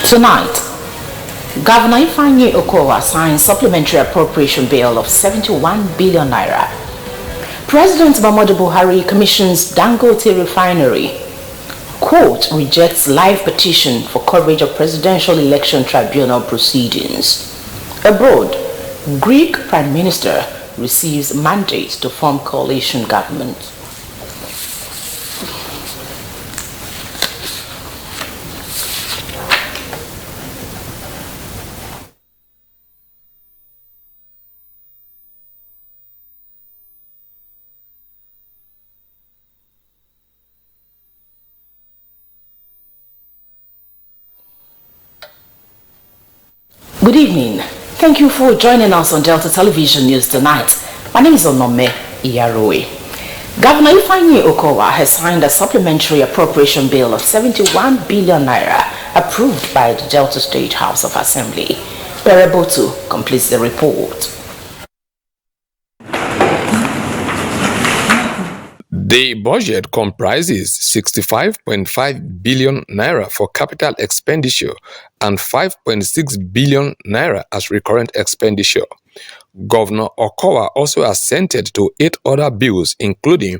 Tonight, Governor Ifeanyi Okowa signed supplementary appropriation bill of 71 billion naira. President Muhammadu Buhari commissions Dangote refinery. Court rejects live petition for coverage of presidential election tribunal proceedings. Abroad, Greek Prime Minister receives mandate to form coalition government. Good evening. Thank you for joining us on Delta Television News tonight. My name is Onome Iyaroe. Governor Ifeanyi Okowa has signed a supplementary appropriation bill of 71 billion naira approved by the Delta State House of Assembly. Perebotu completes the report. The budget comprises 65.5 billion naira for capital expenditure and 5.6 billion naira as recurrent expenditure. Governor Okowa also assented to 8 other bills, including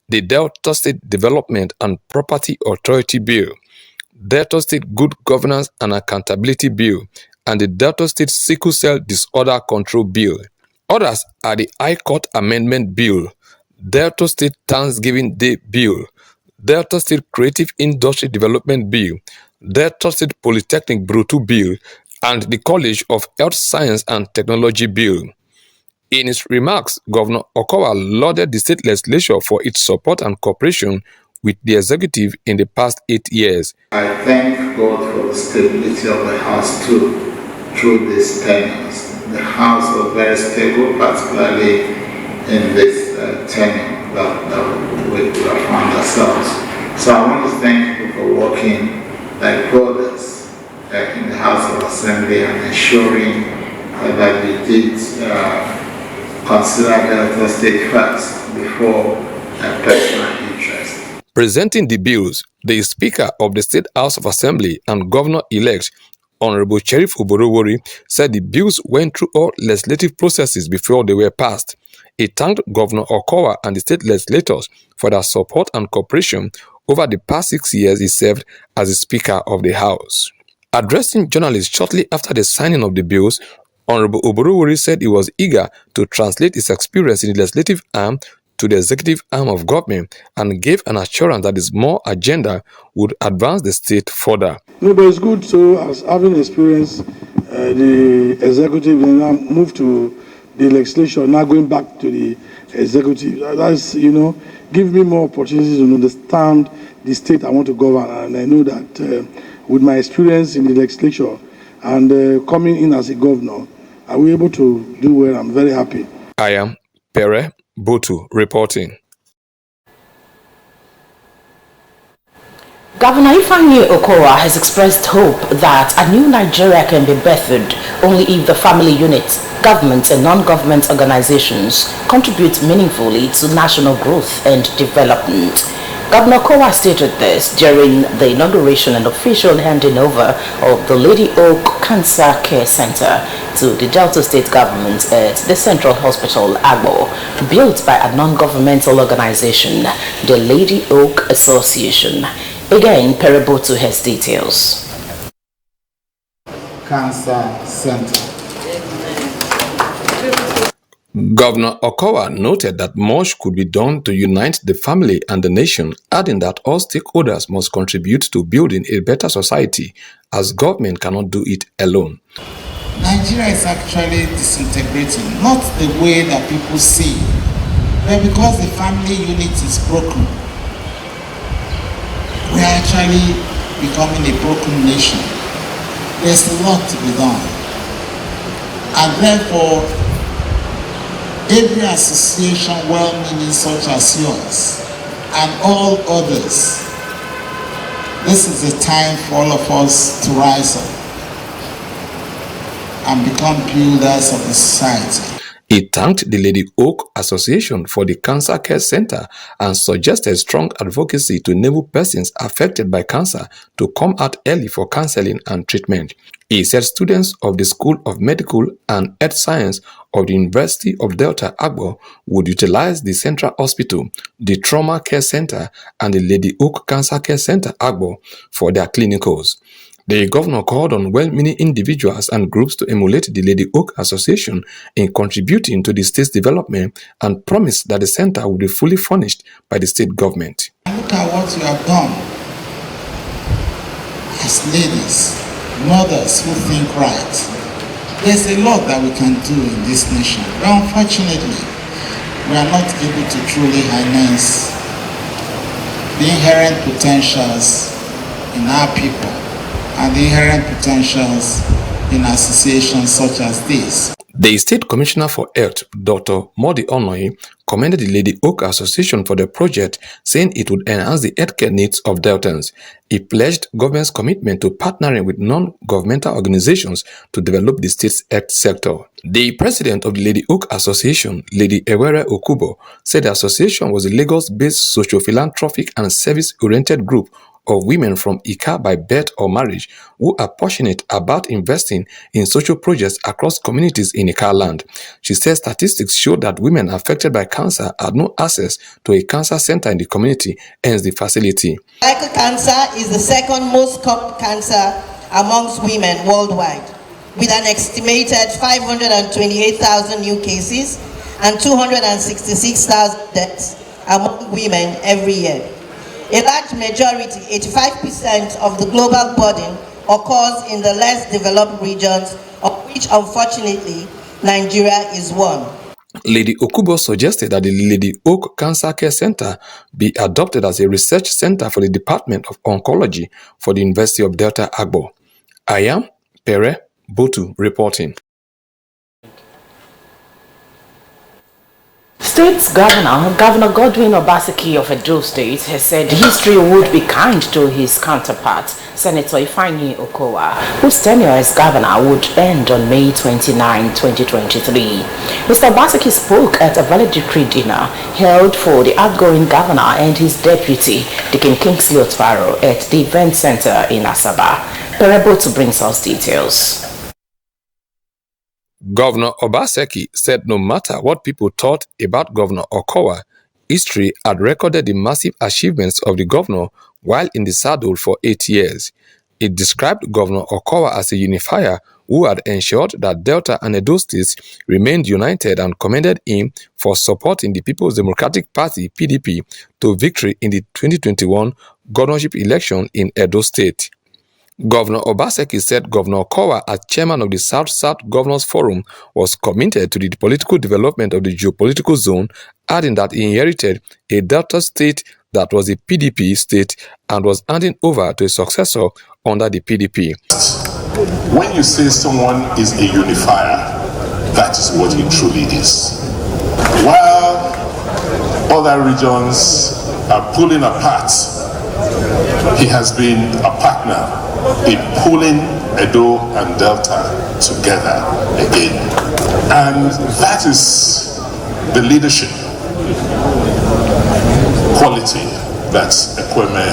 the Delta State Development and Property Authority Bill, Delta State Good Governance and Accountability Bill, and the Delta State Sickle Cell Disorder Control Bill. Others are the High Court Amendment Bill, Delta State Thanksgiving Day Bill, Delta State Creative Industry Development Bill, Delta State Polytechnic Brutu Bill, and the College of Health Science and Technology Bill. In his remarks, Governor Okowa lauded the state legislature for its support and cooperation with the executive in the past 8 years. I thank God for the stability of the House too, through these tenures. The House was very stable, particularly in this tenure that we have found ourselves. So I want to thank you for working like brothers in the House of Assembly and ensuring that you did consider Delta State first before personal interest. Presenting the bills, the Speaker of the State House of Assembly and Governor-elect, Honorable Sheriff Oborowori, said the bills went through all legislative processes before they were passed. He thanked Governor Okowa and the state legislators for their support and cooperation over the past 6 years he served as the Speaker of the House. Addressing journalists shortly after the signing of the bills, Honorable Oborowori said he was eager to translate his experience in the legislative arm to the executive arm of government and gave an assurance that his more agenda would advance the state further. No, but it's good. So, as having experienced the executive, and now move to the legislature, now going back to the executive, that's, give me more opportunities to understand the state I want to govern. And I know that with my experience in the legislature and coming in as a governor, I will be able to do well. I'm very happy. I am Perebotu reporting. Governor Ifeanyi Okowa has expressed hope that a new Nigeria can be birthed only if the family units, governments and non-government organizations contribute meaningfully to national growth and development. Governor Okowa stated this during the inauguration and official handing over of the Lady Oak Cancer Care Center to the Delta State government at the Central Hospital, Agbo, built by a non-governmental organization, the Lady Oak Association. Again, Perebotu has details. Cancer Center. Governor Okowa noted that much could be done to unite the family and the nation, adding that all stakeholders must contribute to building a better society, as government cannot do it alone. Nigeria is actually disintegrating, not the way that people see, but because the family unit is broken. We are actually becoming a broken nation. There's a lot to be done. And therefore, every association, well-meaning such as yours, and all others, this is the time for all of us to rise up and become builders of the society. He thanked the Lady Oak Association for the Cancer Care Center and suggested strong advocacy to enable persons affected by cancer to come out early for counseling and treatment. He said students of the School of Medical and Earth Science of the University of Delta Agbo would utilize the Central Hospital, the Trauma Care Center, and the Lady Oak Cancer Care Center Agbo for their clinicals. The governor called on well-meaning individuals and groups to emulate the Lady Oak Association in contributing to the state's development and promised that the center will be fully furnished by the state government. Look at what you have done as ladies, mothers who think right. There's a lot that we can do in this nation, but unfortunately, we are not able to truly harness the inherent potentials in our people and the inherent potentials in associations such as this. The State Commissioner for Health, Dr. Modi Onoyi, commended the Lady Oak Association for the project, saying it would enhance the healthcare needs of Deltans. He pledged government's commitment to partnering with non-governmental organizations to develop the state's health sector. The president of the Lady Oak Association, Lady Ewere Okubo, said the association was a Lagos-based socio-philanthropic and service-oriented group of women from Ika by birth or marriage who are passionate about investing in social projects across communities in Ika land. She says statistics show that women affected by cancer had no access to a cancer center in the community, hence the facility. Cervical cancer is the second most common cancer amongst women worldwide, with an estimated 528,000 new cases and 266,000 deaths among women every year. A large majority, 85% of the global burden occurs in the less developed regions, of which unfortunately Nigeria is one. Lady Okubo suggested that the Lady Oak Cancer Care Center be adopted as a research center for the Department of Oncology for the University of Delta Agbo. I am Pere Botu reporting. State's Governor Godwin Obaseki of Edo State has said history would be kind to his counterpart, Senator Ifeanyi Okowa, whose tenure as governor would end on May 29, 2023. Mr. Obaseki spoke at a valedictory dinner held for the outgoing governor and his deputy, Dikin Kingsley Otwaro, at the event center in Asaba. Perebotu brings us details. Governor Obaseki said no matter what people thought about Governor Okowa, history had recorded the massive achievements of the governor while in the saddle for 8 years. It described Governor Okowa as a unifier who had ensured that Delta and Edo states remained united and commended him for supporting the People's Democratic Party (PDP) to victory in the 2021 governorship election in Edo State. Governor Obaseki said Governor Okowa, as chairman of the South-South Governors Forum, was committed to the political development of the geopolitical zone, adding that he inherited a Delta state that was a PDP state and was handing over to a successor under the PDP. When you say someone is a unifier, that is what he truly is. While other regions are pulling apart, he has been a partner in pulling Edo and Delta together again. And that is the leadership quality that Ekweme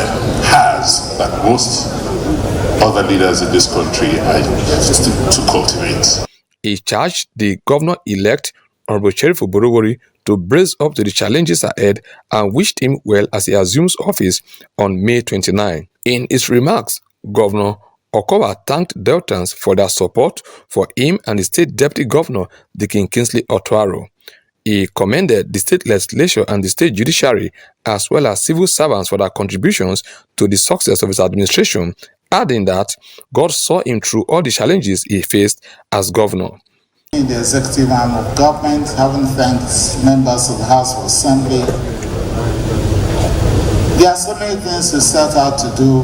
has that most other leaders in this country are to cultivate. He charged the governor-elect, Honorable Sheriff Oborowori, to brace up to the challenges ahead and wished him well as he assumes office on May 29. In his remarks, Governor Okowa thanked Deltans for their support for him and the state deputy governor, Dikin Kingsley Otwaro. He commended the state legislature and the state judiciary as well as civil servants for their contributions to the success of his administration, adding that God saw him through all the challenges he faced as governor. In the executive arm of government, having thanked members of the House of Assembly, there are so many things we set out to do.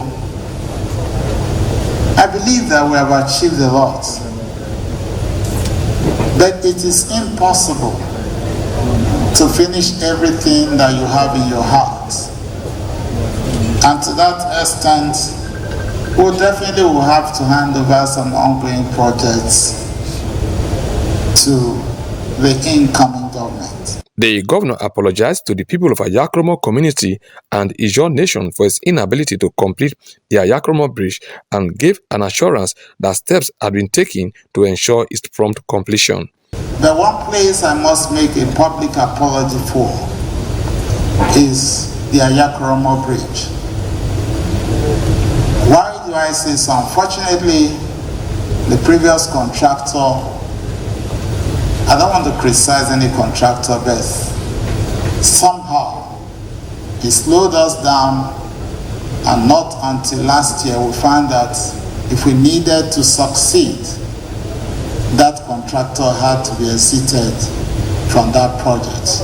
I believe that we have achieved a lot, but it is impossible to finish everything that you have in your heart. And to that extent, we definitely will have to hand over some ongoing projects to the incoming government. The governor apologized to the people of Ayakromo community and Ijaw nation for its inability to complete the Ayakromo bridge and gave an assurance that steps had been taken to ensure its prompt completion. The one place I must make a public apology for is the Ayakromo bridge. Why do I say so? Unfortunately, the previous contractor, I don't want to criticize any contractor, but somehow he slowed us down, and not until last year we found that if we needed to succeed, that contractor had to be exited from that project.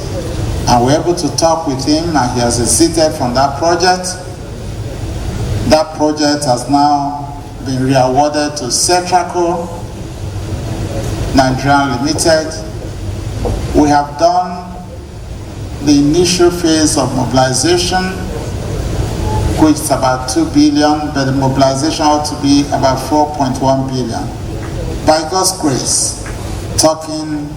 And we're able to talk with him, and he has exited from that project. That project has now been re-awarded to Setraco Nigeria Limited. We have done the initial phase of mobilization, which is about 2 billion, but the mobilization ought to be about 4.1 billion. By God's grace, talking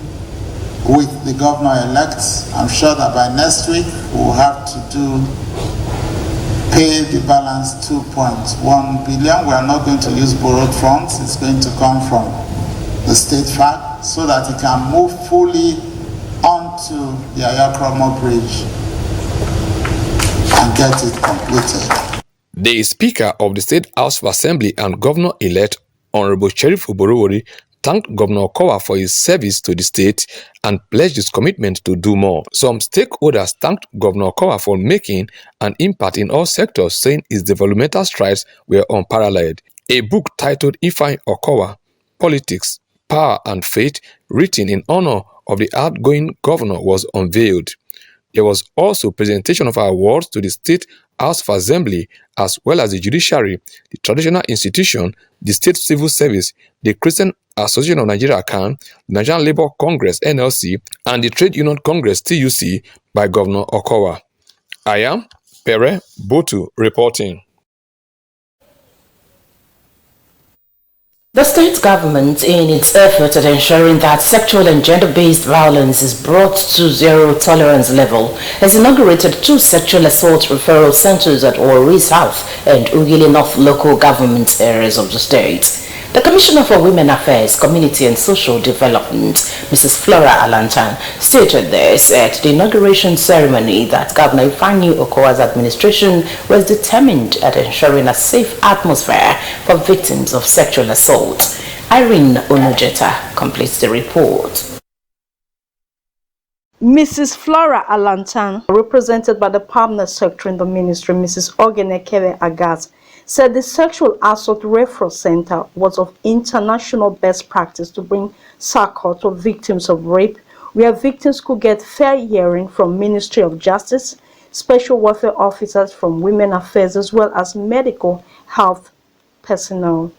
with the governor-elect, I'm sure that by next week we'll have to pay the balance 2.1 billion. We are not going to use borrowed funds. It's going to come from the state fund so that it can move fully onto the Ayakromo bridge and get it completed. The Speaker of the State House of Assembly and Governor-elect, Honorable Sheriff Oborowori, thanked Governor Okowa for his service to the state and pledged his commitment to do more. Some stakeholders thanked Governor Okowa for making an impact in all sectors, saying his developmental strides were unparalleled. A book titled Ifeanyi Okowa, Politics, Power and Faith, written in honor of the outgoing governor, was unveiled. There was also presentation of awards to the State House of Assembly, as well as the judiciary, the traditional institution, the state civil service, the Christian Association of Nigeria (CAN), the Nigerian Labour Congress (NLC), and the Trade Union Congress (TUC) by Governor Okowa. I am Pere Botu reporting. The state government, in its effort at ensuring that sexual and gender-based violence is brought to zero tolerance level, has inaugurated 2 sexual assault referral centers at Warri South and Ugili North local government areas of the state. The Commissioner for Women Affairs, Community and Social Development, Mrs. Flora Alantan, stated this at the inauguration ceremony that Governor Ifeanyi Okowa's administration was determined at ensuring a safe atmosphere for victims of sexual assault. Irene Onojeta completes the report. Mrs. Flora Alantan, represented by the Permanent Secretary in the Ministry, Mrs. Ogenekere Agas, said the Sexual Assault Referral Center was of international best practice to bring succor to victims of rape, where victims could get fair hearing from Ministry of Justice, special welfare officers from Women Affairs, as well as medical health personnel.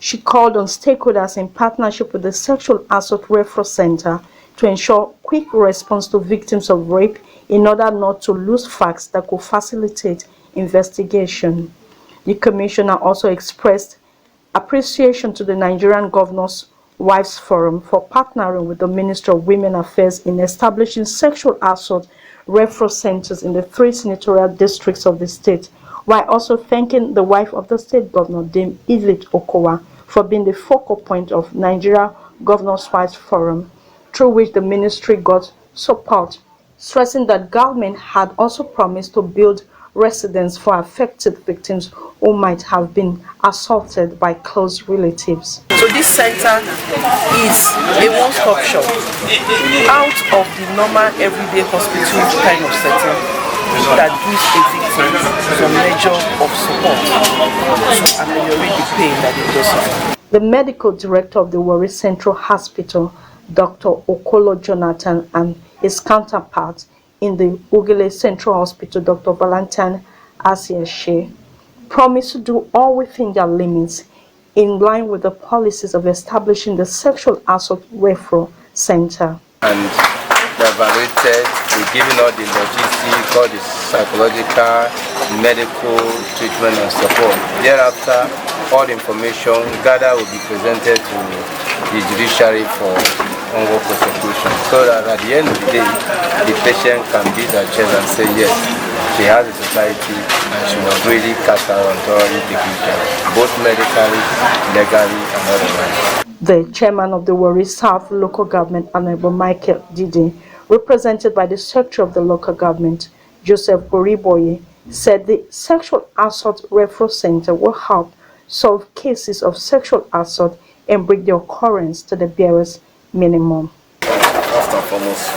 She called on stakeholders in partnership with the Sexual Assault Referral Center to ensure quick response to victims of rape in order not to lose facts that could facilitate investigation. The Commissioner also expressed appreciation to the Nigerian Governors' Wives Forum for partnering with the Ministry of Women Affairs in establishing sexual assault referral centers in the 3 senatorial districts of the state, while also thanking the wife of the state governor, Dame Edith Okowa, for being the focal point of Nigeria Governors' Wives Forum, through which the ministry got support, stressing that government had also promised to build residence for affected victims who might have been assaulted by close relatives. So this center is a one-stop shop out of the normal everyday hospital kind of setting that gives a victim some measure of support to ameliorate the pain that they do suffer. The medical director of the Warri Central Hospital, Dr. Okolo Jonathan, and his counterpart in the Ugili Central Hospital, Dr. Valentine Asiashe, promised to do all within their limits in line with the policies of establishing the Sexual Assault Referral Center. And they evaluated, we're giving all the logistics, all the psychological, medical treatment and support. Thereafter, all the information gathered will be presented to the judiciary for onward prosecution, so that at the end of the day, the patient can beat her chest and say yes, she has a society and she was really cast out and thoroughly taken care, both medically, legally, and otherwise. The chairman of the Warri South Local Government, Honorable Michael Didi, represented by the Secretary of the Local Government, Joseph Oriboye, said the Sexual Assault Referral Center will help solve cases of sexual assault and bring the occurrence to the barest minimum. First and foremost,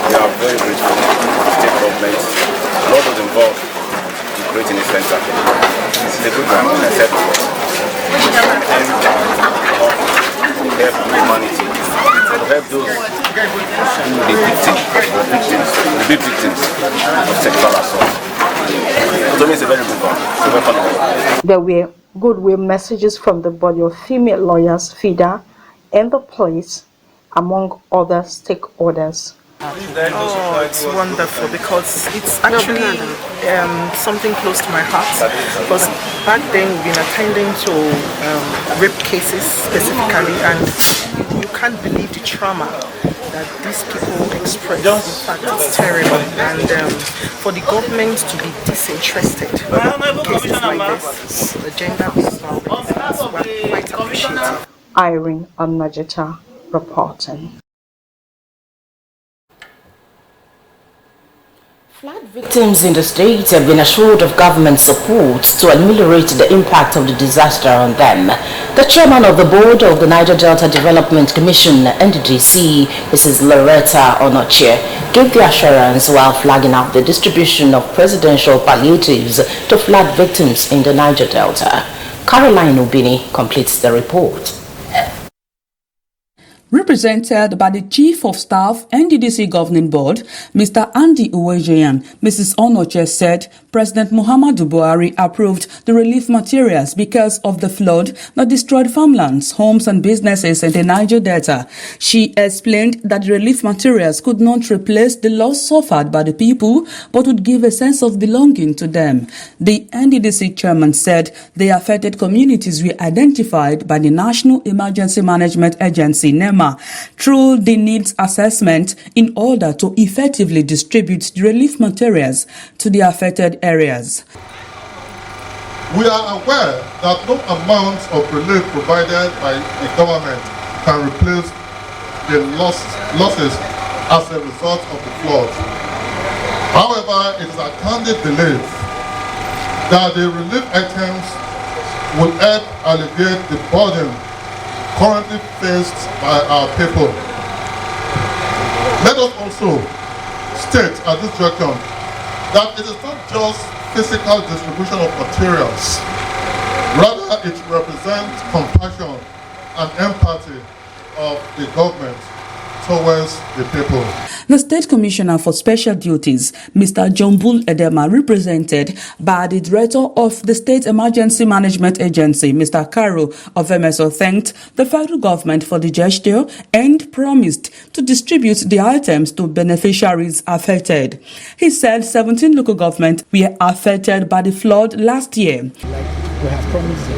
we are very grateful to the state government and all those involved in creating this center. This is a good one, and I said to help humanity, to help those who will be victims of sexual assault. So it's a very good one. There were goodwill messages from the body of female lawyers, FIDA, and the police, among other stakeholders. Oh, it's wonderful because it's actually something close to my heart, because back then we've been attending to rape cases specifically, and you can't believe the trauma that these people express. In fact, it's terrible, and for the government to be disinterested in cases like this, the gender-based violence, we're quite appreciative. Irene Onajeta reporting. Flood victims in the state have been assured of government support to ameliorate the impact of the disaster on them. The chairman of the board of the Niger Delta Development Commission, NDDC, Mrs. Loretta Onochie, gave the assurance while flagging up the distribution of presidential palliatives to flood victims in the Niger Delta. Caroline Ubini completes the report. Represented by the Chief of Staff, NDDC Governing Board, Mr. Andy Uwejeyan, Mrs. Onochie said President Muhammadu Buhari approved the relief materials because of the flood that destroyed farmlands, homes and businesses in the Niger Delta. She explained that the relief materials could not replace the loss suffered by the people, but would give a sense of belonging to them. The NDDC chairman said the affected communities were identified by the National Emergency Management Agency, NEMA, through the needs assessment in order to effectively distribute the relief materials to the affected areas. We are aware that no amount of relief provided by the government can replace the losses as a result of the flood. However, it is a candid belief that the relief items will help alleviate the burden currently faced by our people. Let us also state at this junction that it is not just physical distribution of materials, rather it represents compassion and empathy of the government towards the people. The State Commissioner for Special Duties, Mr. Jombul Edema, represented by the Director of the State Emergency Management Agency, Mr. Caro of MSO, thanked the federal government for the gesture and promised to distribute the items to beneficiaries affected. He said 17 local governments were affected by the flood last year. Like we have promised,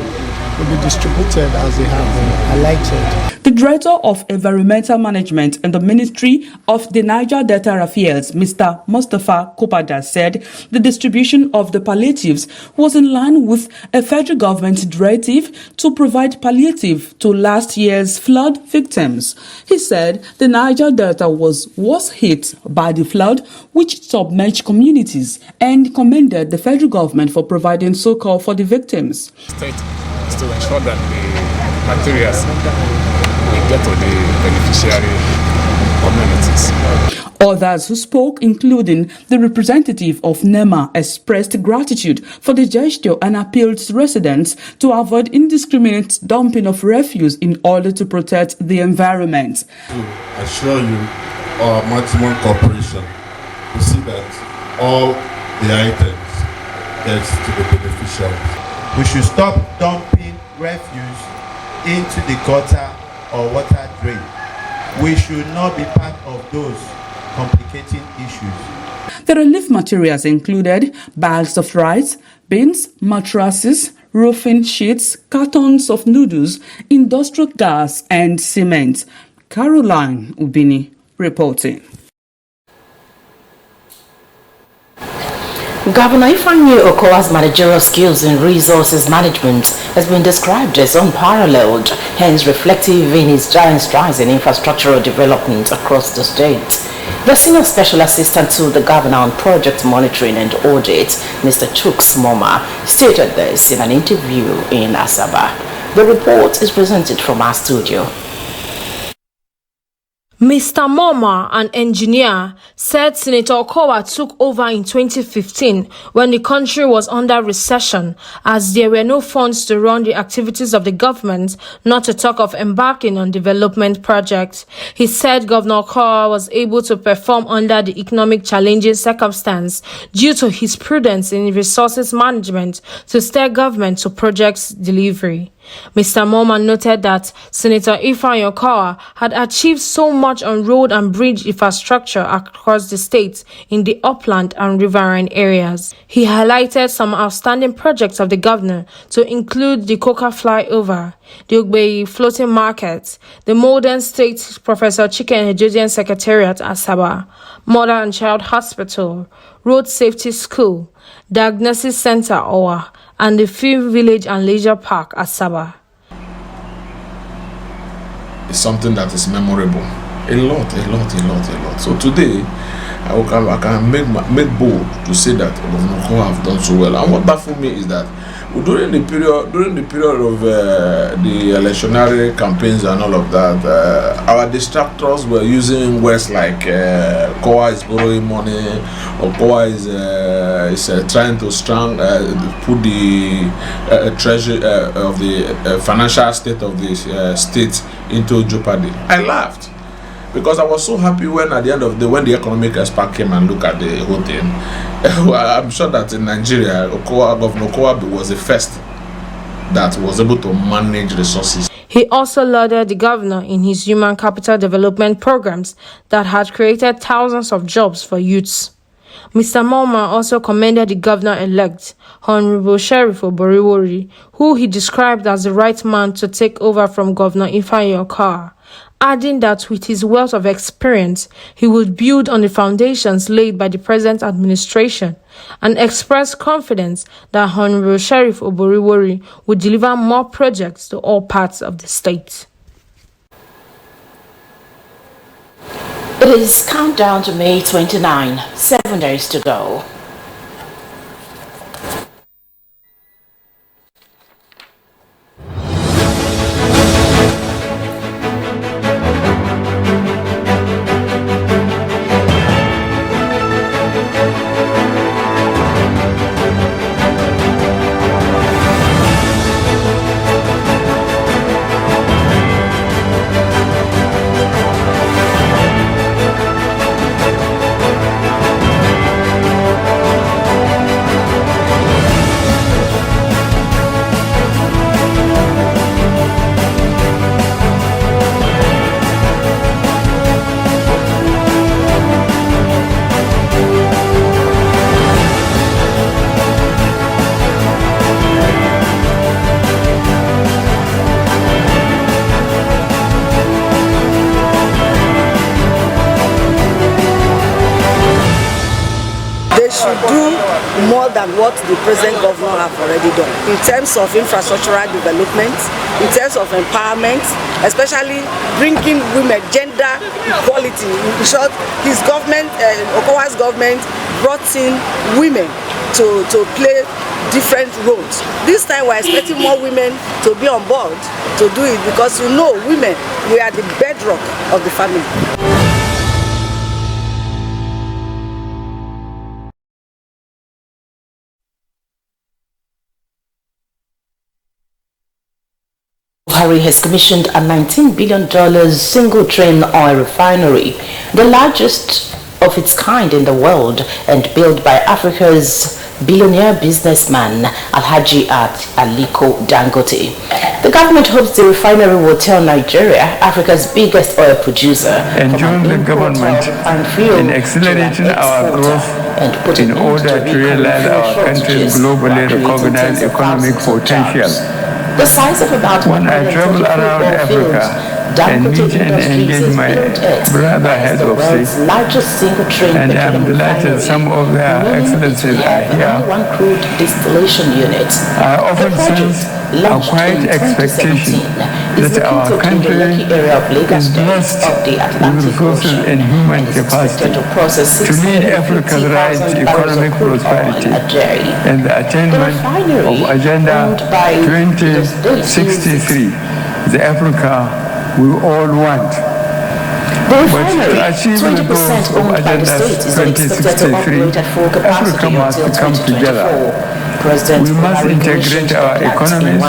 will be distributed as they have highlighted. The Director of Environmental Management and the Ministry of the Niger Delta Affairs, Mr. Mustafa Kopada, said the distribution of the palliatives was in line with a federal government directive to provide palliative to last year's flood victims. He said the Niger Delta was hit by the flood, which submerged communities, and commended the federal government for providing succor for the victims. State is to ensure that the materials will get to the beneficiary communities. Others who spoke, including the representative of NEMA, expressed gratitude for the gesture and appealed to residents to avoid indiscriminate dumping of refuse in order to protect the environment. To assure you our maximum cooperation to see that all the items get to the beneficiaries. We should stop dumping refuse into the gutter or water drain. We should not be part of those complicating issues. The relief materials included bags of rice, beans, mattresses, roofing sheets, cartons of noodles, industrial gas and cement. Caroline Ubini reporting. Governor Ifeanyi Okowa's managerial skills in resources management has been described as unparalleled, hence reflective in his giant strides in infrastructural development across the state. The Senior Special Assistant to the Governor on Project Monitoring and Audit, Mr. Chuks Moma, stated this in an interview in Asaba. The report is presented from our studio. Mr. Moma, an engineer, said Senator Okowa took over in 2015 when the country was under recession, as there were no funds to run the activities of the government, not to talk of embarking on development projects. He said Governor Okowa was able to perform under the economic challenging circumstance due to his prudence in resources management to steer government to projects delivery. Mr. Moma noted that Senator Ifeanyi Okowa had achieved so much on road and bridge infrastructure across the state in the upland and riverine areas. He highlighted some outstanding projects of the governor to include the Coca flyover, the Ogbeyi floating market, the modern state Professor Chike Njojen Secretariat Asaba, Mother and Child Hospital, Road Safety School, Diagnosis Center Owa, and the Field Village and Leisure Park Asaba. It's something that is memorable. A lot. So today, I can make bold to say that Governor Okowa have done so well. And what baffles me is that during the period of the electionary campaigns and all of that, our distractors were using words like Okowa is borrowing money, or Okowa is trying to put the treasury of the financial state of the state into jeopardy. I laughed, because I was so happy when at the end of the day, when the economic expert came and looked at the whole thing. I'm sure that in Nigeria, Governor Okowa was the first that was able to manage resources. He also lauded the governor in his human capital development programs that had created thousands of jobs for youths. Mr. Moma also commended the governor-elect, Honorable Sheriff Oboriwori, who he described as the right man to take over from Governor Ifeanyi Okowa, adding that with his wealth of experience, he would build on the foundations laid by the present administration, and expressed confidence that Honorable Sheriff Oboriwori would deliver more projects to all parts of the state. It is countdown to May 29, 7 days to go. Than what the present governor have already done in terms of infrastructural development, in terms of empowerment, especially bringing women, gender equality. In short, his government, Okowa's government, brought in women to play different roles. This time we're expecting more women to be on board to do it, because women, we are the bedrock of the family. Buhari has commissioned a $19 billion single-train oil refinery, the largest of its kind in the world, and built by Africa's billionaire businessman Alhaji Aliko Dangote. The government hopes the refinery will turn Nigeria, Africa's biggest oil producer, and join the government in accelerating our growth in order to realize our country's globally recognized economic potential. The size of about when I travel around Africa, and meet and engage my brother head of state. And I'm delighted some of their excellencies are here. I often sense a quiet expectation that our country is blessed with resources and human capacity to lead Africa's right to economic prosperity and the attainment of Agenda 2063, the Africa we all want. But to achieve the goals of Agenda 2063, Africa must come together. We must integrate our economies,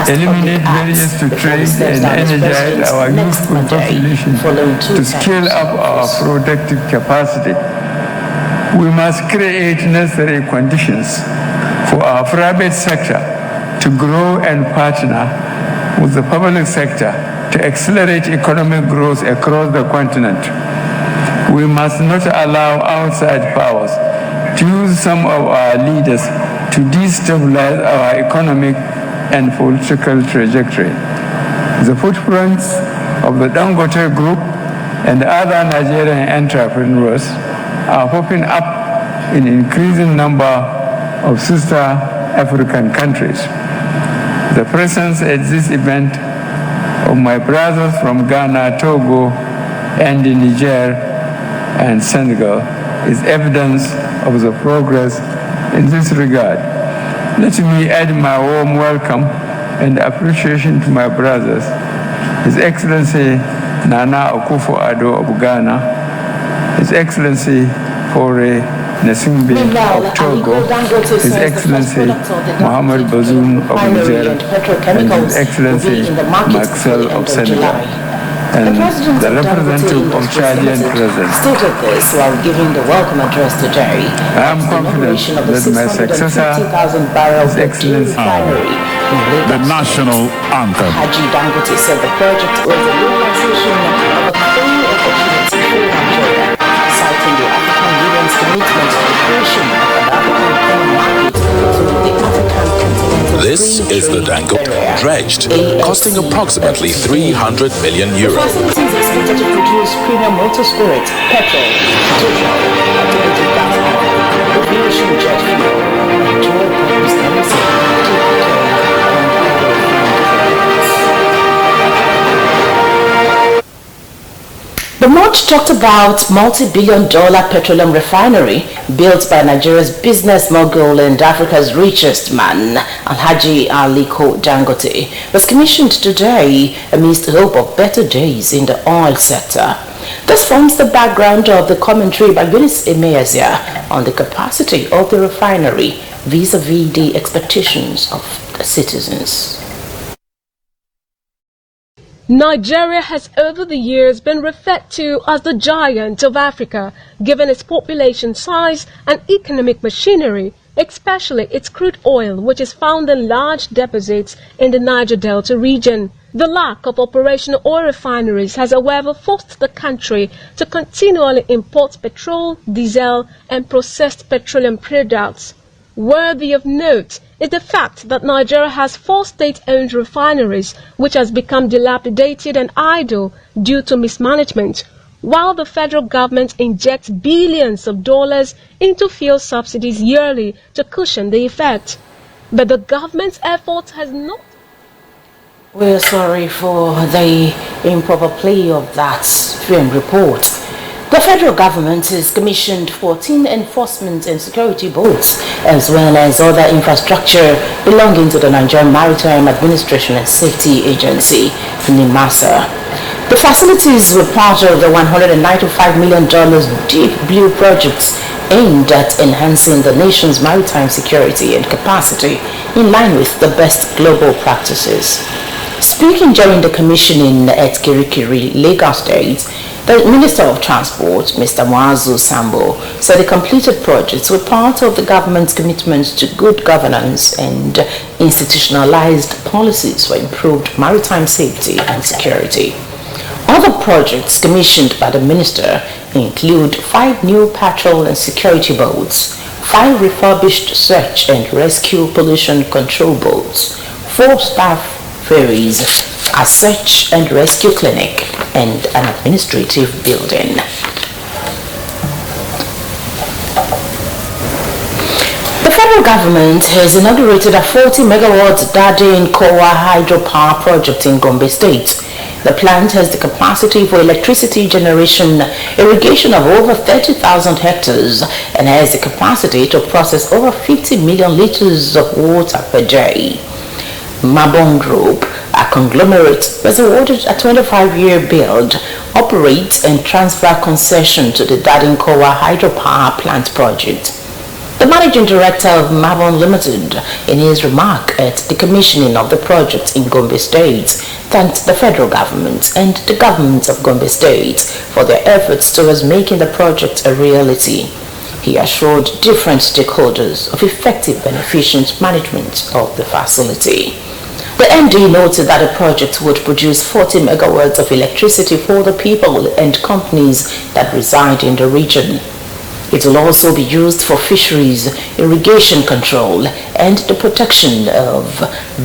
eliminate barriers to trade, and energize our youthful population to scale up our productive capacity. We must create necessary conditions for our private sector to grow and partner with the public sector to accelerate economic growth across the continent. We must not allow outside powers to use some of our leaders to destabilize our economic and political trajectory. The footprints of the Dangote Group and other Nigerian entrepreneurs are popping up in increasing number of sister African countries. The presence at this event of my brothers from Ghana, Togo, and Niger and Senegal is evidence of the progress in this regard. Let me add my warm welcome and appreciation to my brothers, His Excellency Nana Akufo-Addo of Ghana, His Excellency Faure Gnassingbe of Togo, His Excellency Mohamed Bazoum of Niger, and His Excellency Maxel of Senegal, and the representative of Chadian President. Stated this while giving the welcome address to Jerry. I am confident that my successor, His Excellency, the national anthem. Haji Dangote said the project was a realization of a clear opportunity for Nigeria, citing the African Union's commitment to the creation of an African common market through the African continental. This is the Dangote dredged, costing approximately 300 million euros. The facility is expected to produce premium motor spirit, petrol, diesel, automated gas, aviation jet fuel, and dual-purpose energy. The much talked about multi-billion-dollar petroleum refinery built by Nigeria's business mogul and Africa's richest man, Alhaji Aliko Dangote, was commissioned today amidst hope of better days in the oil sector. This forms the background of the commentary by Eunice Emeazia on the capacity of the refinery vis-a-vis the expectations of the citizens. Nigeria has over the years been referred to as the giant of Africa, given its population size and economic machinery, especially its crude oil, which is found in large deposits in the Niger Delta region. The lack of operational oil refineries has, however, forced the country to continually import petrol, diesel, and processed petroleum products. Worthy of note is the fact that Nigeria has 4 state-owned refineries which has become dilapidated and idle due to mismanagement, while the federal government injects billions of dollars into fuel subsidies yearly to cushion the effect. But the government's effort has not. We're sorry for the improper play of that film report. The federal government has commissioned 14 enforcement and security boats, as well as other infrastructure belonging to the Nigerian Maritime Administration and Safety Agency, NIMASA. The facilities were part of the $195 million Deep Blue project aimed at enhancing the nation's maritime security and capacity in line with the best global practices. Speaking during the commissioning at Kirikiri, Lagos State, the Minister of Transport, Mr. Muazu Sambo, said the completed projects were part of the government's commitment to good governance and institutionalized policies for improved maritime safety and security. Other projects commissioned by the minister include 5 new patrol and security boats, 5 refurbished search and rescue pollution control boats, 4 staff ferries, a search and rescue clinic, and an administrative building. The federal government has inaugurated a 40-megawatt Dadin-Kowa hydropower project in Gombe State. The plant has the capacity for electricity generation, irrigation of over 30,000 hectares, and has the capacity to process over 50 million liters of water per day. Mabon Group, a conglomerate, was awarded a 25-year build, operate and transfer concession to the Dadin-Kowa hydropower plant project. The managing director of Mabon Limited, in his remark at the commissioning of the project in Gombe State, thanked the federal government and the government of Gombe State for their efforts towards making the project a reality. He assured different stakeholders of effective beneficent management of the facility. The MD noted that the project would produce 40 megawatts of electricity for the people and companies that reside in the region. It will also be used for fisheries, irrigation control, and the protection of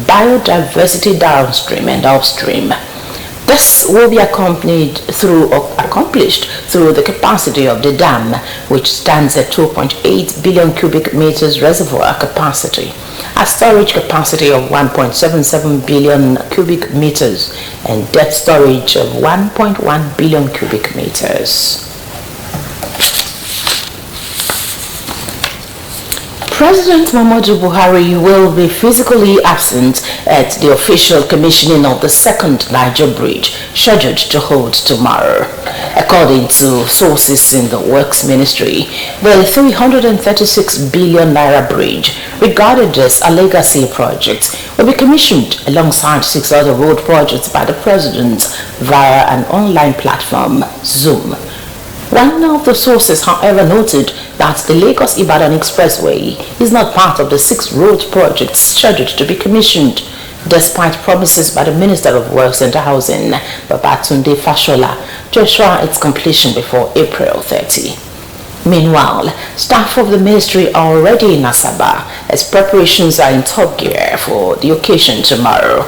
biodiversity downstream and upstream. This will be accomplished through the capacity of the dam, which stands at 2.8 billion cubic meters reservoir capacity, a storage capacity of 1.77 billion cubic meters, and depth storage of 1.1 billion cubic meters. President Muhammadu Buhari will be physically absent at the official commissioning of the second Niger Bridge, scheduled to hold tomorrow. According to sources in the Works Ministry, the 336 billion naira bridge, regarded as a legacy project, will be commissioned alongside 6 other road projects by the President via an online platform, Zoom. One of the sources, however, noted that the Lagos-Ibadan Expressway is not part of the 6 road projects scheduled to be commissioned, despite promises by the Minister of Works and Housing, Babatunde Fashola, to ensure its completion before April 30. Meanwhile, staff of the ministry are already in Asaba as preparations are in top gear for the occasion tomorrow.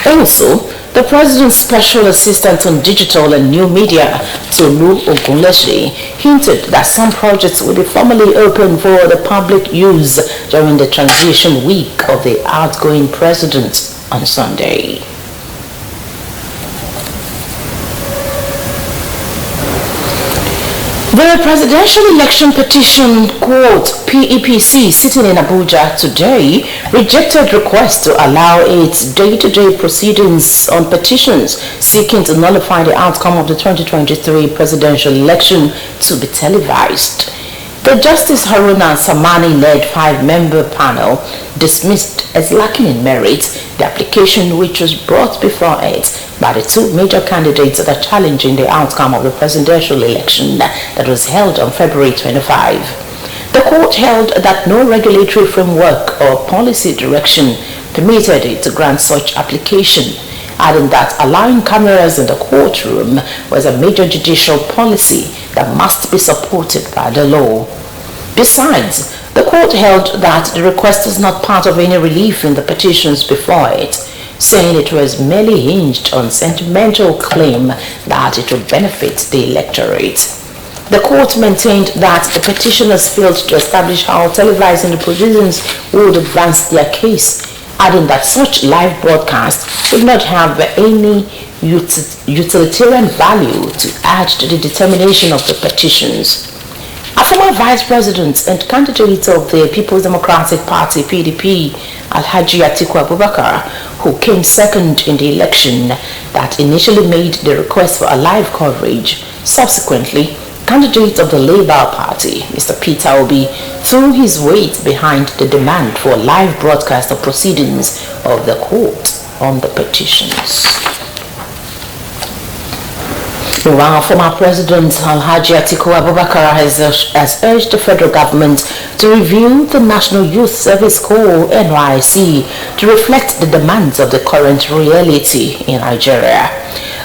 Also, the President's Special Assistant on Digital and New Media, Tolu Ogunlesi, hinted that some projects will be formally open for the public use during the transition week of the outgoing President on Sunday. The Presidential Election Petition Court, PEPC, sitting in Abuja today, rejected requests to allow its day-to-day proceedings on petitions seeking to nullify the outcome of the 2023 presidential election to be televised. The Justice Haruna Samani-led 5-member panel dismissed as lacking in merit the application which was brought before it by the 2 major candidates that are challenging the outcome of the presidential election that was held on February 25. The court held that no regulatory framework or policy direction permitted it to grant such application, adding that allowing cameras in the courtroom was a major judicial policy that must be supported by the law. Besides, the court held that the request is not part of any relief in the petitions before it, saying it was merely hinged on sentimental claim that it would benefit the electorate. The court maintained that the petitioners failed to establish how televising the proceedings would advance their case, adding that such live broadcast would not have any utilitarian value to add to the determination of the petitions. A former vice president and candidate of the People's Democratic Party, PDP, Alhaji Atiku Abubakar, who came second in the election that initially made the request for a live coverage, subsequently, candidate of the Labour Party, Mr. Peter Obi, threw his weight behind the demand for a live broadcast of proceedings of the court on the petitions. Meanwhile, former President Alhaji Atiku Abubakar has urged the federal government to review the National Youth Service Corps (NYSC) to reflect the demands of the current reality in Nigeria.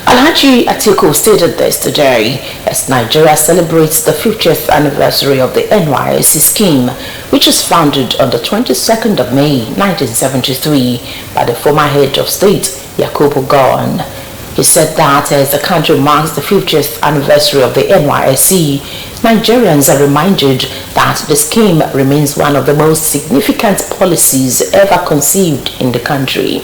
Alhaji Atiku stated this today as Nigeria celebrates the 50th anniversary of the NYSC scheme, which was founded on the 22nd of May 1973 by the former head of state, Yakubu Gowon. He said that as the country marks the 50th anniversary of the NYSC, Nigerians are reminded that the scheme remains one of the most significant policies ever conceived in the country.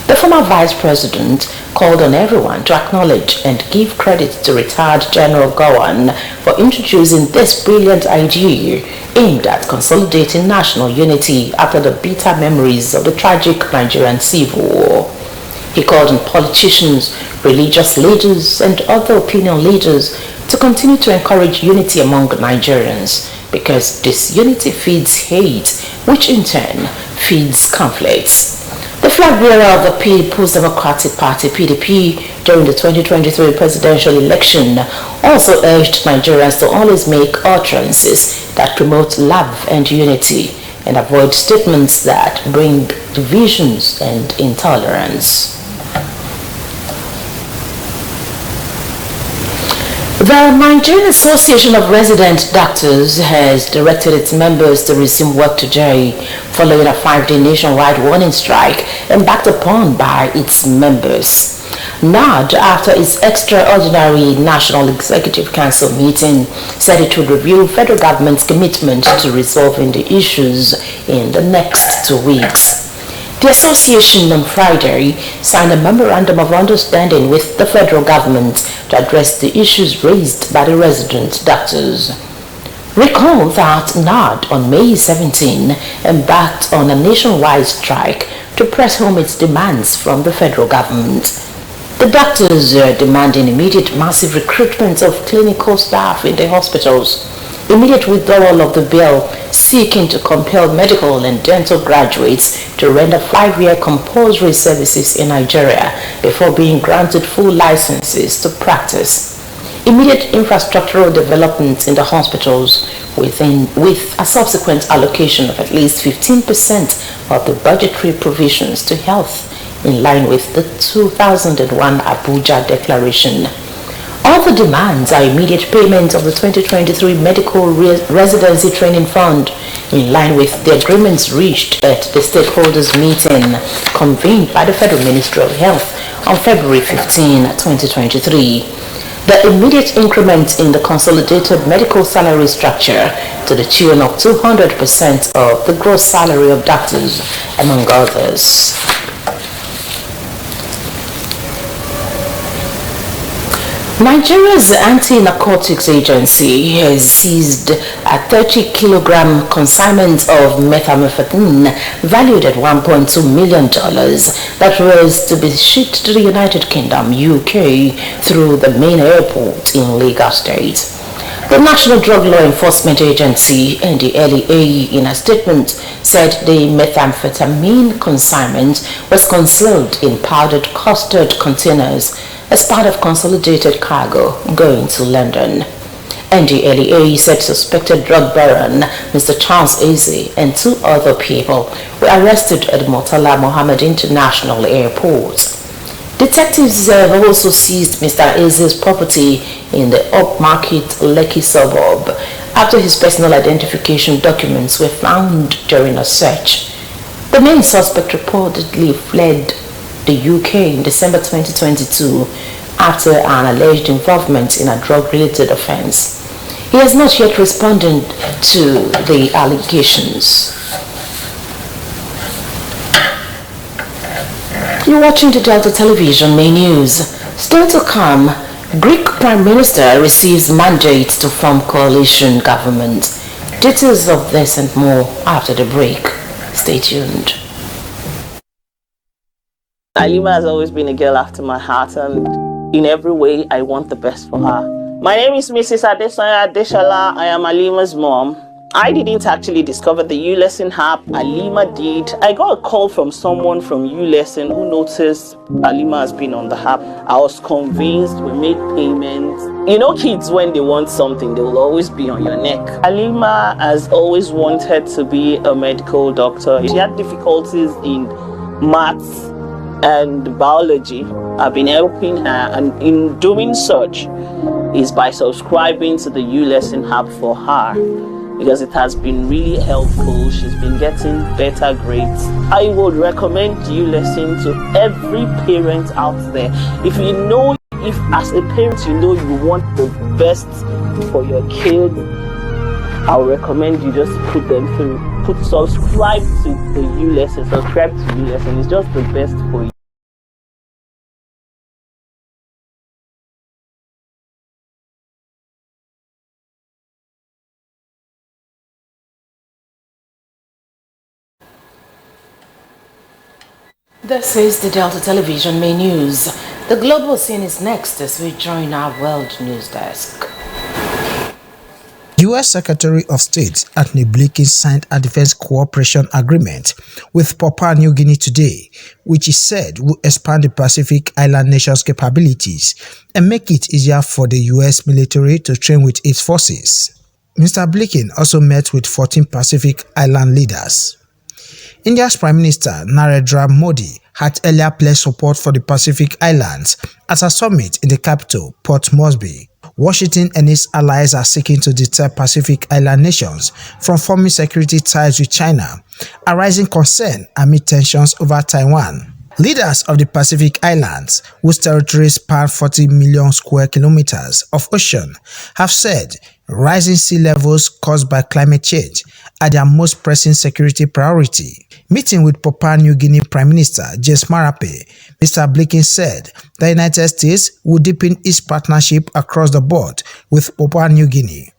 The former vice president called on everyone to acknowledge and give credit to retired General Gowon for introducing this brilliant idea aimed at consolidating national unity after the bitter memories of the tragic Nigerian Civil War. He called on politicians, religious leaders, and other opinion leaders to continue to encourage unity among Nigerians because this unity feeds hate, which in turn feeds conflicts. The flag bearer of the People's Democratic Party (PDP) during the 2023 presidential election also urged Nigerians to always make utterances that promote love and unity and avoid statements that bring divisions and intolerance. The Nigerian Association of Resident Doctors has directed its members to resume work today following a 5-day nationwide warning strike embarked upon by its members. NARD, after its extraordinary National Executive Council meeting, said it would review federal government's commitment to resolving the issues in the next 2 weeks. The association on Friday signed a memorandum of understanding with the federal government to address the issues raised by the resident doctors. Recall that NARD on May 17 embarked on a nationwide strike to press home its demands from the federal government. The doctors are demanding immediate massive recruitment of clinical staff in the hospitals, immediate withdrawal of the bill seeking to compel medical and dental graduates to render 5-year compulsory services in Nigeria before being granted full licenses to practice. Immediate infrastructural development in the hospitals with a subsequent allocation of at least 15% of the budgetary provisions to health in line with the 2001 Abuja Declaration. Other demands are immediate payment of the 2023 Medical Residency Training Fund in line with the agreements reached at the stakeholders meeting convened by the Federal Ministry of Health on February 15, 2023. The immediate increment in the consolidated medical salary structure to the tune of 200% of the gross salary of doctors, among others. Nigeria's Anti-Narcotics Agency has seized a 30-kilogram consignment of methamphetamine valued at $1.2 million that was to be shipped to the United Kingdom, UK, through the main airport in Lagos State. The National Drug Law Enforcement Agency, NDLEA, in a statement said the methamphetamine consignment was concealed in powdered custard containers as part of consolidated cargo going to London. NDLEA said suspected drug baron Mr. Charles Eze and 2 other people were arrested at Murtala Mohammed International Airport. Detectives have also seized Mr. Eze's property in the upmarket Lekki suburb after his personal identification documents were found during a search. The main suspect reportedly fled the UK in December 2022 after an alleged involvement in a drug-related offense. He has not yet responded to the allegations. You're watching the Delta Television main news. Still to come, Greek Prime Minister receives mandate to form coalition government. Details of this and more after the break. Stay tuned. Halima has always been a girl after my heart, and in every way I want the best for her. My name is Mrs. Adesanya Adeshala. I am Halima's mom. I didn't actually discover the ULesson app, Halima did. I got a call from someone from ULesson who noticed Halima has been on the app. I was convinced, we made payments. You know, kids, when they want something, they will always be on your neck. Halima has always wanted to be a medical doctor. She had difficulties in maths and biology. I've been helping her, and in doing such is by subscribing to the U-Lesson app for her, because it has been really helpful. She's been getting better grades. I would recommend U-Lesson to every parent out there. If as a parent you know you want the best for your kid, I would recommend you just put them through. Subscribe to the U-Lesson. Subscribe to U-Lesson. It's just the best for you. This is the Delta Television main news. The global scene is next as we join our world news desk. U.S. Secretary of State Antony Blinken signed a defense cooperation agreement with Papua New Guinea today, which he said will expand the Pacific Island nation's capabilities and make it easier for the U.S. military to train with its forces. Mr. Blinken also met with 14 Pacific Island leaders. India's Prime Minister Narendra Modi had earlier pledged support for the Pacific Islands at a summit in the capital, Port Moresby. Washington and its allies are seeking to deter Pacific Island nations from forming security ties with China, a rising concern amid tensions over Taiwan. Leaders of the Pacific Islands, whose territories span 40 million square kilometers of ocean, have said rising sea levels caused by climate change are their most pressing security priority. Meeting with Papua New Guinea Prime Minister James Marape, Mr. Blinken said the United States will deepen its partnership across the board with Papua New Guinea.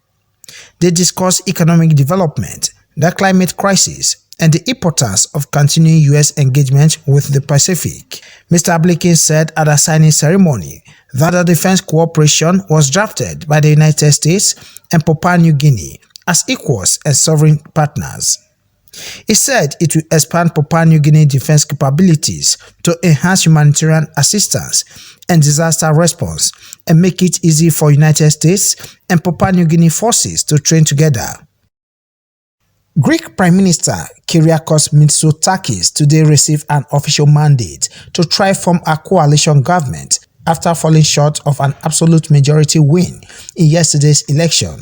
They discussed economic development, the climate crisis, and the importance of continuing U.S. engagement with the Pacific. Mr. Blinken said at a signing ceremony that the defense cooperation was drafted by the United States and Papua New Guinea as equals and sovereign partners. He said it will expand Papua New Guinea defense capabilities to enhance humanitarian assistance and disaster response and make it easy for United States and Papua New Guinea forces to train together. Greek Prime Minister Kyriakos Mitsotakis today received an official mandate to try form a coalition government after falling short of an absolute majority win in yesterday's election.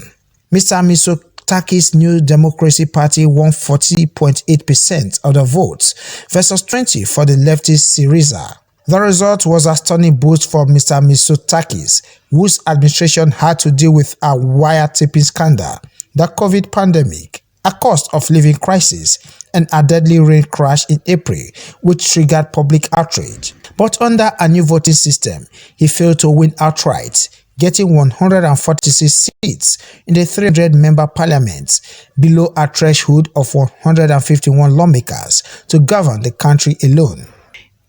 Mr. Mitsotakis' New Democracy Party won 40.8% of the votes versus 20% for the leftist Syriza. The result was a stunning boost for Mr. Mitsotakis, whose administration had to deal with a wire-tapping scandal, the COVID pandemic, a cost of living crisis, and a deadly rain crash in April, which triggered public outrage. But under a new voting system, he failed to win outright, getting 146 seats in the 300-member parliament, below a threshold of 151 lawmakers to govern the country alone.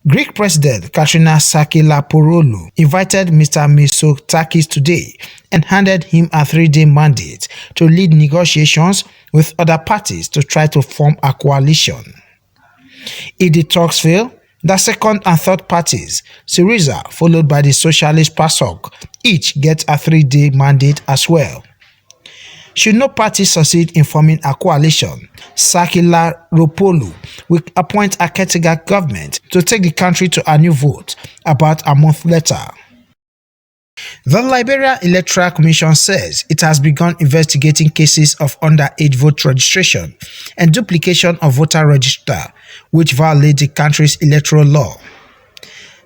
Greek President Katrina Sakilapoulou invited Mr. Mitsotakis today and handed him a 3-day mandate to lead negotiations with other parties to try to form a coalition. If the talks fail, the second and third parties, Syriza followed by the socialist PASOK, each get a 3-day mandate as well. Should no party succeed in forming a coalition, Sakilapoulou will appoint a caretaker government to take the country to a new vote about a month later. The Liberia Electoral Commission says it has begun investigating cases of underage vote registration and duplication of voter register, which violate the country's electoral law.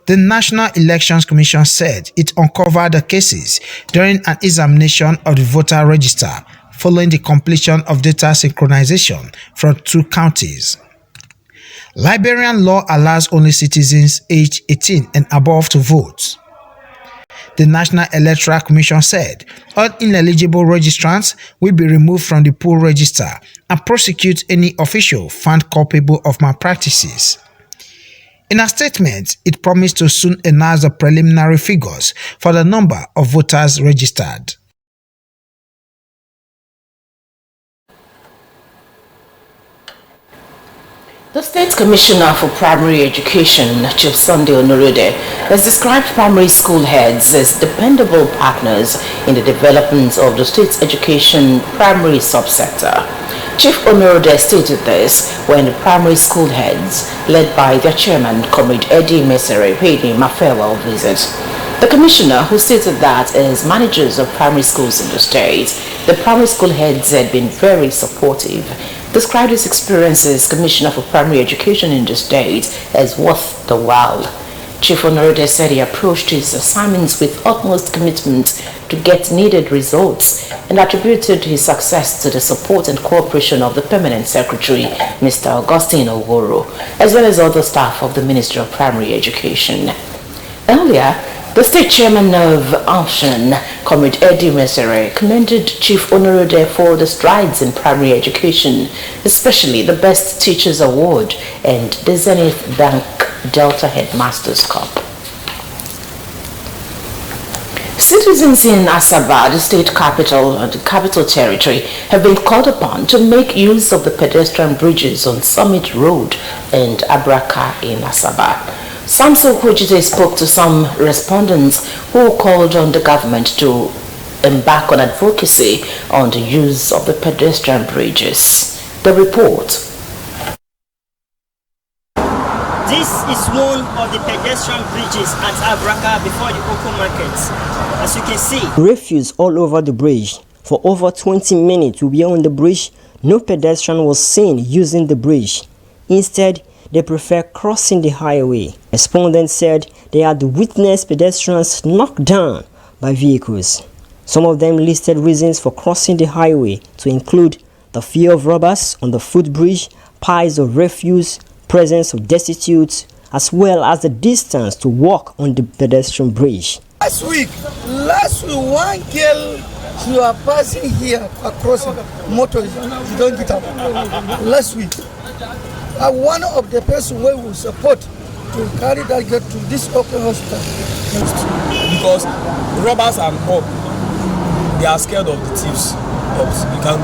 The National Elections Commission said it uncovered the cases during an examination of the voter register following the completion of data synchronization from 2 counties. Liberian law allows only citizens aged 18 and above to vote. The National Electoral Commission said all ineligible registrants will be removed from the poll register and prosecute any official found culpable of malpractices. In a statement, it promised to soon announce the preliminary figures for the number of voters registered. The State Commissioner for Primary Education, Chief Sunday Onorode, has described primary school heads as dependable partners in the development of the state's education primary subsector. Chief Onorode stated this when the primary school heads, led by their chairman, Comrade Eddie Mesere, paid him a farewell visit. The commissioner, who stated that as managers of primary schools in the state, the primary school heads had been very supportive, described his experience as Commissioner for Primary Education in the state as worth the while. Chief Onorode said he approached his assignments with utmost commitment to get needed results and attributed his success to the support and cooperation of the Permanent Secretary, Mr. Augustine Oworo, as well as other staff of the Ministry of Primary Education. Earlier, the State Chairman of ALSHAN, Comrade Eddie Mesere, commended Chief Onorode for the strides in primary education, especially the Best Teachers Award and the Zenith Bank Delta Headmasters Cup. Citizens in Asaba, the state capital and the capital territory, have been called upon to make use of the pedestrian bridges on Summit Road and Abraka in Asaba. Samson Kojite spoke to some respondents who called on the government to embark on advocacy on the use of the pedestrian bridges. The report. This is one of the pedestrian bridges at Abraka before the Oko markets. As you can see, refuse all over the bridge. For over 20 minutes we were on the bridge, no pedestrian was seen using the bridge. Instead, they prefer crossing the highway. Respondents said they had witnessed pedestrians knocked down by vehicles. Some of them listed reasons for crossing the highway to include the fear of robbers on the footbridge, piles of refuse, presence of destitutes, as well as the distance to walk on the pedestrian bridge. Last week, one girl, she was passing here across motor, she don't get up. Last week. One of the person we will support to carry that girl to this open hospital. Because robbers and mob, they are scared of the thieves. You can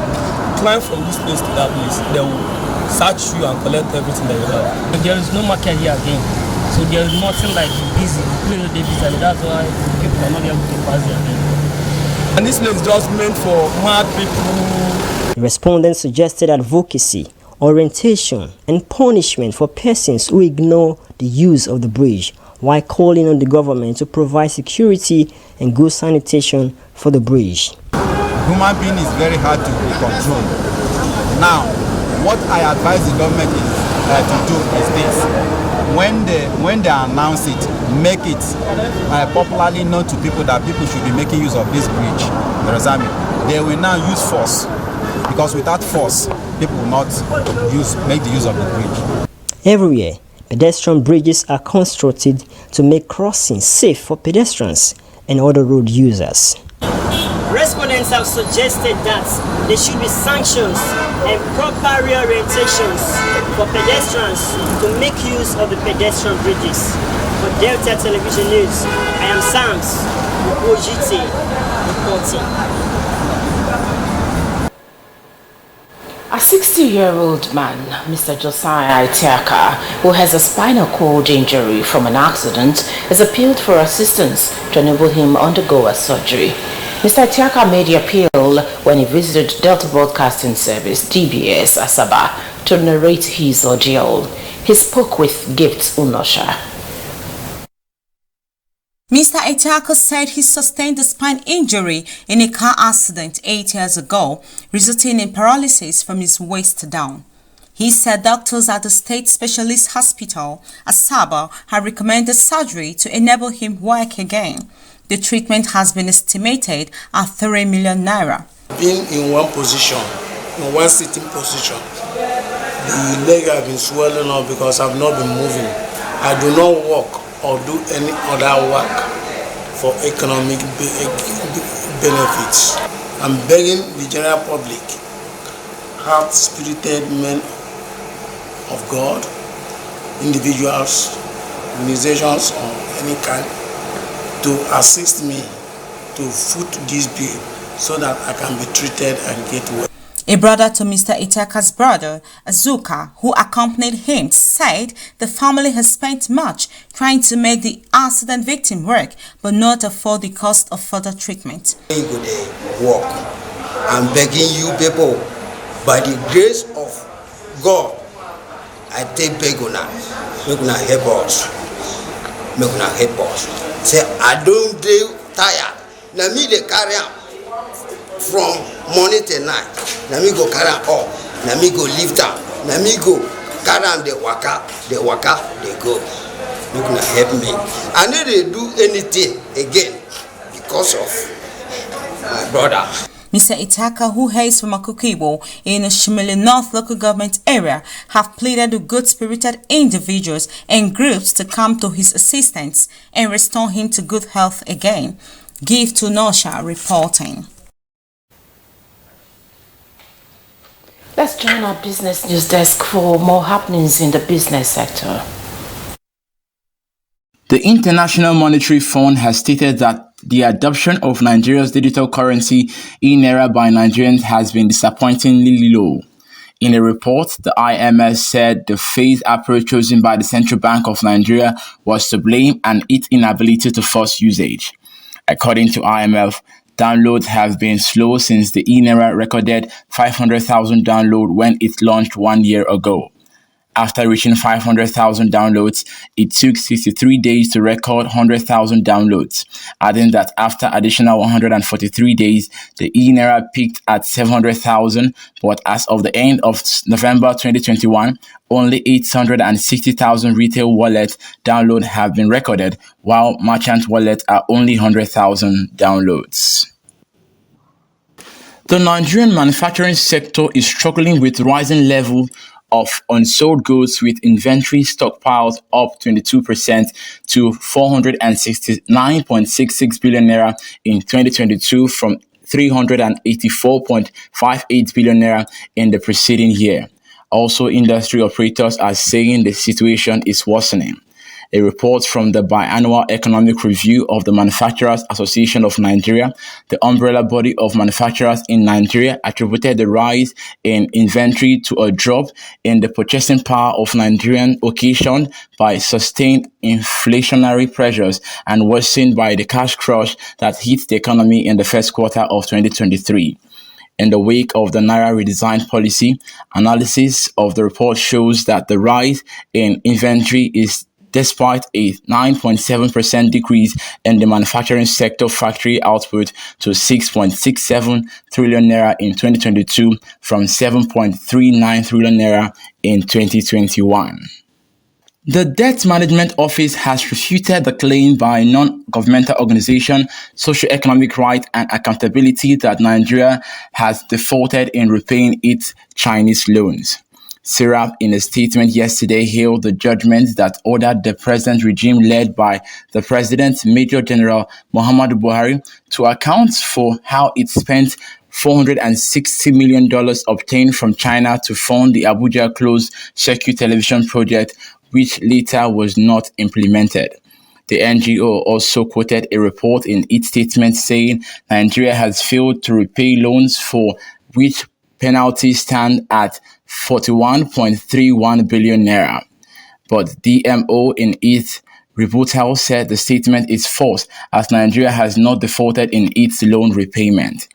climb from this place to that place. They will search you and collect everything that you have. But there is no market here again. So there is nothing like busy. The place they busy, and that's why people are not able to pass there again. And this place is just meant for mad people. Respondents suggested advocacy, orientation and punishment for persons who ignore the use of the bridge, while calling on the government to provide security and good sanitation for the bridge. Human being is very hard to control. Now, what I advise the government to do is this: when they announce it, make it popularly known to people that people should be making use of this bridge. You understand me? They will now use force. Because without force, people will not make the use of the bridge. Everywhere, pedestrian bridges are constructed to make crossing safe for pedestrians and other road users. Respondents have suggested that there should be sanctions and proper reorientations for pedestrians to make use of the pedestrian bridges. For Delta Television News, I am Sams Ojite reporting. A 60-year-old man, Mr. Josiah Itiaka, who has a spinal cord injury from an accident, has appealed for assistance to enable him undergo a surgery. Mr. Itiaka made the appeal when he visited Delta Broadcasting Service, DBS, Asaba, to narrate his ordeal. He spoke with Gift Unosha. Mr. Itiaka said he sustained a spine injury in a car accident 8 years ago, resulting in paralysis from his waist down. He said doctors at the State Specialist Hospital, Asaba, had recommended surgery to enable him work again. The treatment has been estimated at 3 million naira. Being in one position, in one sitting position, the leg has been swelling up because I've not been moving. I do not walk or do any other work for economic benefits. I'm begging the general public, heart-spirited men of God, individuals, organizations of any kind, to assist me to foot this bill so that I can be treated and get well. A brother to Mr. Itaka's brother, Azuka, who accompanied him, said the family has spent much trying to make the accident victim work, but not afford the cost of further treatment. Work. I'm begging you people, by the grace of God, I take beg una, make una help us. Make una help us. Say I don't dey tired. Now me dey carry am from morning till night. Now me go carry am up. Now me go lift am. Now me go carry am dey waka, dey go. Make una help me. I no dey do anything again because of my brother. Mr. Itaka, who hails from Akukibo in the Shimile North local government area, have pleaded with good-spirited individuals and groups to come to his assistance and restore him to good health again. Give to Nosha reporting. Let's join our business news desk for more happenings in the business sector. The International Monetary Fund has stated that the adoption of Nigeria's digital currency e-Naira by Nigerians has been disappointingly low. In a report, the IMF said the phased approach chosen by the Central Bank of Nigeria was to blame and its inability to force usage. According to IMF, downloads have been slow since the e-Naira recorded 500,000 downloads when it launched 1 year ago. After reaching 500,000 downloads, it took 63 days to record 100,000 downloads, adding that after additional 143 days, the e-Naira peaked at 700,000, but as of the end of November 2021, only 860,000 retail wallet downloads have been recorded, while merchant wallets are only 100,000 downloads. The Nigerian manufacturing sector is struggling with rising levels of unsold goods, with inventory stockpiles up 22% to 469.66 billion naira in 2022 from 384.58 billion naira in the preceding year. Also, industry operators are saying the situation is worsening. A report from the biannual economic review of the Manufacturers Association of Nigeria, the umbrella body of manufacturers in Nigeria, attributed the rise in inventory to a drop in the purchasing power of Nigerian occasioned by sustained inflationary pressures and worsened by the cash crush that hit the economy in the first quarter of 2023. In the wake of the Naira redesign policy, analysis of the report shows that the rise in inventory is despite a 9.7% decrease in the manufacturing sector factory output to 6.67 trillion naira in 2022 from 7.39 trillion naira in 2021. The Debt Management Office has refuted the claim by non-governmental organization Socio-Economic Right and Accountability that Nigeria has defaulted in repaying its Chinese loans. SIRAP, in a statement yesterday, hailed the judgment that ordered the present regime led by the President, Major General Muhammadu Buhari, to account for how it spent $460 million obtained from China to fund the Abuja closed-circuit television project, which later was not implemented. The NGO also quoted a report in its statement saying Nigeria has failed to repay loans for which penalties stand at 41.31 billion naira. But DMO in its rebuttal said the statement is false as Nigeria has not defaulted in its loan repayment.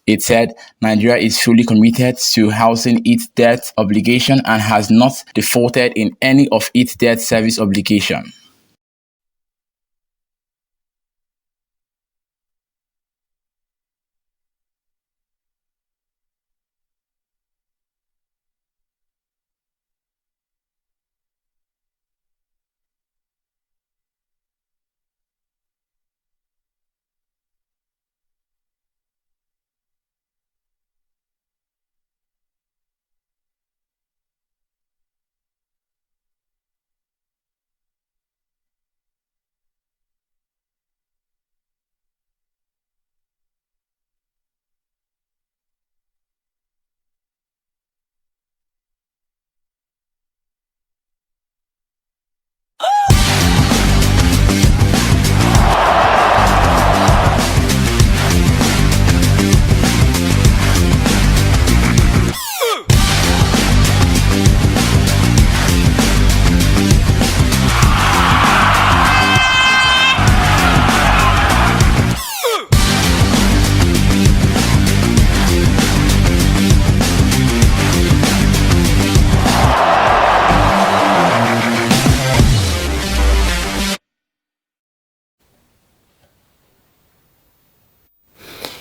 It said Nigeria is fully committed to housing its debt obligation and has not defaulted in any of its debt service obligation.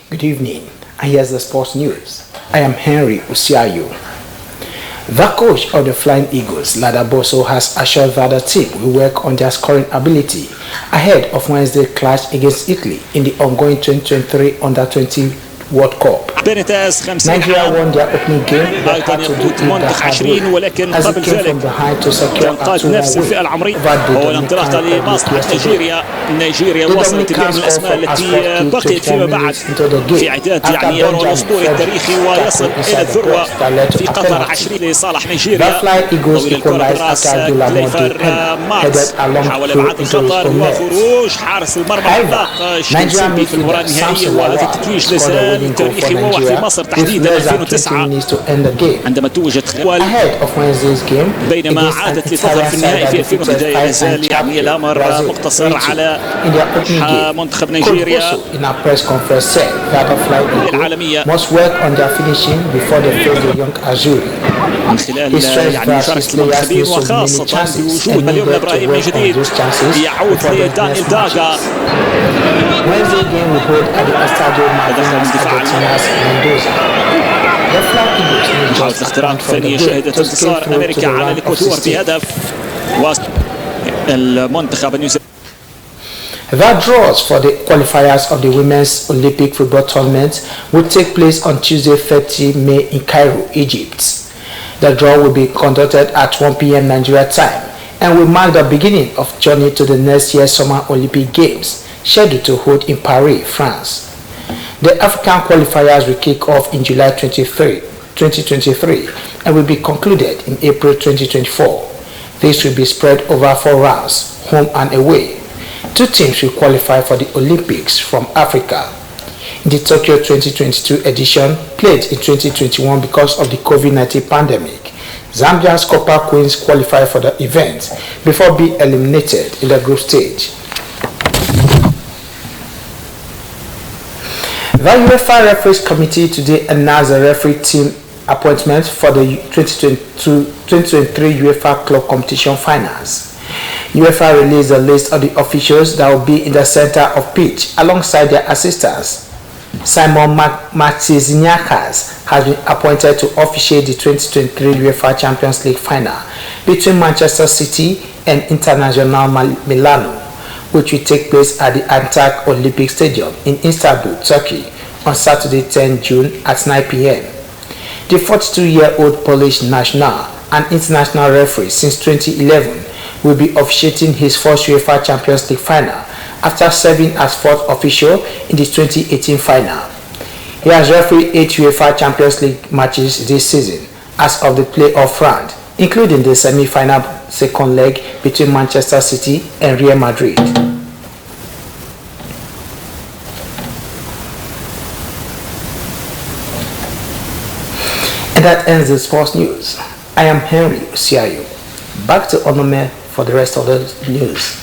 Good evening, and here's the sports news. I am Henry Usiayo. The coach of the Flying Eagles, Lada Bosso, has assured that the team will work on their scoring ability ahead of Wednesday's clash against Italy in the ongoing 2023 Under-20 World Cup. Nigeria won their opening game but had to do it the hard way as it came from behind to secure a 2-1 win over انطلاقة لمصلحة نيجيريا وصلت اليوم الأسماء التي بقيت فيما بعد في عداد يعني الأسطوري التاريخي ويصل إلى الذروة في قطر 20 لصالح نيجيريا. طويل الكرة بالراس كليفر مارس حاول إبعاد الخطر وخروج حارس المرمى العملاق الشمسي في المباراة النهائية وهذا التتويج لسان تاريخي موح في مصر تحديدا 2009 عندما توجت خوال بينما عادت لتظهر في النهائي في 2011 لا يزال يعني الامر مقتصر على منتخب نيجيريا العالمية من خلال يعني مشاركة المنتخبين وخاصة بوجود اليوم ابراهيم من جديد يعود لدانيال داغا دخل من دفاع محاولة الاختراق الثانية شهدت انتصار أمريكا على الإكوادور بهدف والمنتخب النيوزيلندي. The draws for the qualifiers of the Women's Olympic Football Tournament will take place on Tuesday 30 May in Cairo, Egypt. The draw will be conducted at 1 p.m. Nigeria time and will mark the beginning of journey to the next year's Summer Olympic Games scheduled to hold in Paris, France. The African qualifiers will kick off in July 2023 and will be concluded in April 2024. This will be spread over 4 rounds, home and away. 2 teams will qualify for the Olympics from Africa. In the Tokyo 2022 edition, played in 2021 because of the COVID-19 pandemic, Zambia's Copper Queens qualified for the event before being eliminated in the group stage. The UEFA Referees Committee today announced the referee team appointment for the 2023 UEFA Club Competition Finals. UEFA released the list of the officials that will be in the center of pitch alongside their assistants. Simon Martiniakas has been appointed to officiate the 2023 UEFA Champions League final between Manchester City and Internazionale Milano, which will take place at the Antalya Olympic Stadium in Istanbul, Turkey, on Saturday 10 June at 9 p.m. The 42-year-old Polish national and international referee since 2011 will be officiating his first UEFA Champions League final after serving as 4th official in the 2018 final. He has refereed 8 UEFA Champions League matches this season as of the playoff round, including the semi-final second leg between Manchester City and Real Madrid. And that ends the sports news. I am Henry Usiayo. Back to Onome for the rest of the news.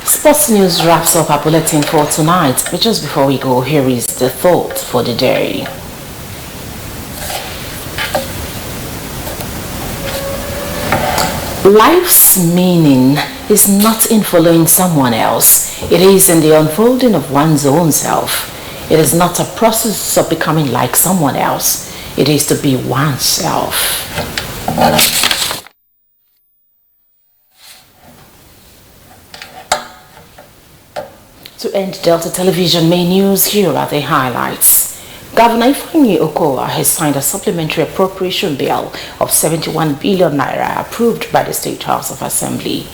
Sports News wraps up our bulletin for tonight, but just before we go, here is the thought for the day. Life's meaning is not in following someone else. It is in the unfolding of one's own self. It is not a process of becoming like someone else. It is to be oneself. To end Delta Television main news, here are the highlights. Governor Ifeanyi Okowa has signed a supplementary appropriation bill of 71 billion naira approved by the State House of Assembly.